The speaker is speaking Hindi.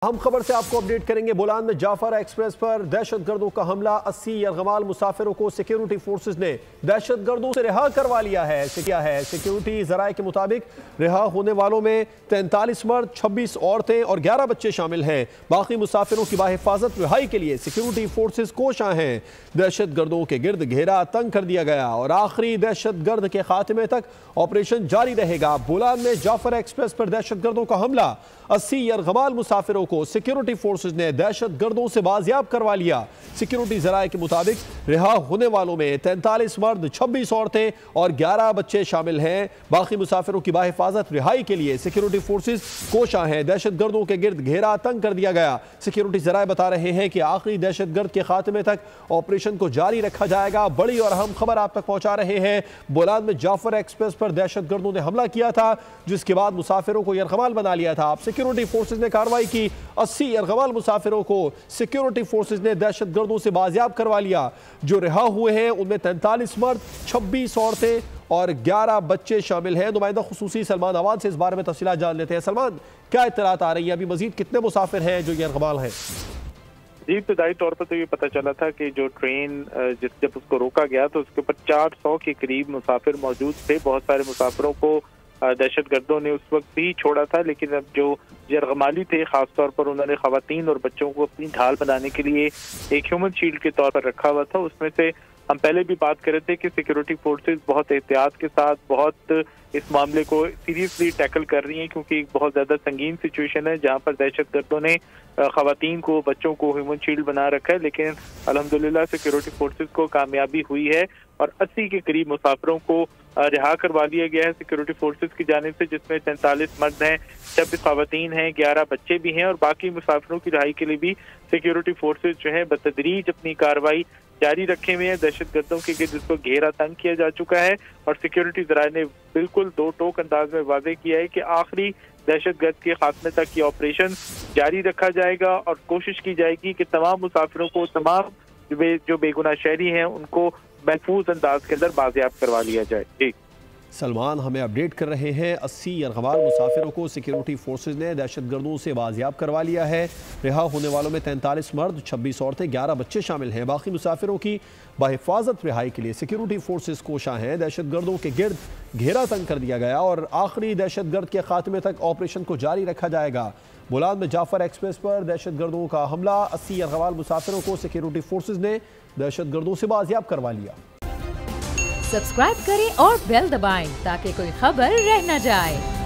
हम खबर से आपको अपडेट करेंगे। बोलान में जाफरा एक्सप्रेस पर दहशतगर्दों का हमला, 80 यरगमाल मुसाफिरों को सिक्योरिटी फोर्सेज ने दहशतगर्दों से रिहा करवा लिया है। सिक्योरिटी जराये के मुताबिक रिहा होने वालों में 43 मर्द, 26 औरतें और 11 बच्चे शामिल हैं। बाकी मुसाफिरों की बाहिफाजत रिहाई के लिए सिक्योरिटी फोर्सेज कोशां हैं। दहशतगर्दों के गिर्द घेरा तंग कर दिया गया और आखिरी दहशतगर्द के खात्मे तक ऑपरेशन जारी रहेगा। बोलान में जाफरा एक्सप्रेस पर दहशतगर्दों का हमला, 80 यरगमाल मुसाफिरों को सिक्योरिटी फोर्सेज ने दहशतगर्दों से बाजियाब करवा लिया। सिक्योरिटी जराये के मुताबिक रिहा होने वालों में 43 मर्द, 26 औरतें और 11 बच्चे शामिल हैं। बाकी मुसाफिरों की बाहिफाजत रिहाई के लिए सिक्योरिटी फोर्सेज कोशां हैं। दहशतगर्दों के गिर्द घेरा तंग कर दिया गया। सिक्योरिटी जराये बता रहे हैं कि आखिरी दहशतगर्द के खात्मे तक ऑपरेशन को जारी रखा जाएगा। बड़ी और अहम खबर आप तक पहुंचा रहे हैं। बोलान में जाफर एक्सप्रेस पर दहशतगर्दों ने हमला किया था, जिसके बाद मुसाफिरों को यरगमाल बना लिया था। सिक्योरिटी फोर्सेज ने कार्रवाई की। 80 यरगमाल मुसाफिरों को सिक्योरिटी फोर्सेज ने दहशतगर्दों से बाजियाब करवा लिया। जो रिहा हुए हैं उनमें 43 मर्द, 26 औरतें और 11 बच्चे शामिल हैं। नुमाइंदा खुसूसी सलमान अवान से इस बारे में तफसीलात जान लेते हैं। सलमान, क्या इत्तलात आ रही है? अभी मजीद कितने मुसाफिर हैं जो यरगमाल हैं? जी, इब्तदाई तौर पर तो ये पता चला था कि जो ट्रेन जब उसको रोका गया तो उसके ऊपर 400 के करीब मुसाफिर मौजूद थे। बहुत सारे मुसाफिरों को दहशतगर्दों ने उस वक्त भी छोड़ा था, लेकिन अब जो यरगमाली थे खासतौर पर उन्होंने खवातीन और बच्चों को अपनी ढाल बनाने के लिए एक ह्यूमन शील्ड के तौर पर रखा हुआ था। उसमें से हम पहले भी बात कर रहे थे कि सिक्योरिटी फोर्सेस बहुत एहतियात के साथ बहुत इस मामले को सीरियसली टैकल कर रही हैं, क्योंकि एक बहुत ज्यादा संगीन सिचुएशन है जहां पर दहशतगर्दों ने खवातीन को, बच्चों को ह्यूमन शील्ड बना रखा है। लेकिन अल्हम्दुलिल्लाह सिक्योरिटी फोर्सेस को कामयाबी हुई है और 80 के करीब मुसाफिरों को रिहा करवा लिया गया है सिक्योरिटी फोर्सेस की जानिब से, जिसमें 43 मर्द हैं, 26 खवातीन हैं, 11 बच्चे भी हैं। और बाकी मुसाफिरों की रिहाई के लिए भी सिक्योरिटी फोर्सेस जो है बतदरीज अपनी कार्रवाई जारी रखे हुए हैं। दहशतगर्दों के गिर्द इसको घेरा तंग किया जा चुका है और सिक्योरिटी जराये ने बिल्कुल दो टोक अंदाज में वादे किया है कि आखिरी दहशतगर्द के खात्मे तक ये ऑपरेशन जारी रखा जाएगा और कोशिश की जाएगी कि तमाम मुसाफिरों को, तमाम जो बेगुनाह शहरी हैं उनको महफूज अंदाज के अंदर बाजियाब करवा लिया जाए। जी सलमान हमें अपडेट कर रहे हैं। 80 यरगमाल मुसाफिरों को सिक्योरिटी फोर्सेज ने दहशतगर्दों से बाजियाब करवा लिया है। रिहा होने वालों में 43 मर्द, 26 औरतें, 11 बच्चे शामिल हैं। बाकी मुसाफिरों की बाहिफाजत रिहाई के लिए सिक्योरिटी फोर्सेज कोशां हैं। दहशतगर्दों के गिर्द घेरा तंग कर दिया गया और आखिरी दहशतगर्द के खात्मे तक ऑपरेशन को जारी रखा जाएगा। बोलान में जाफर एक्सप्रेस पर दहशतगर्दों का हमला, 80 यरगमाल मुसाफिरों को सिक्योरिटी फोर्सेज ने दहशतगर्दों से बाजियाब करवा लिया। सब्सक्राइब करें और बेल दबाएं ताकि कोई खबर रह न जाए।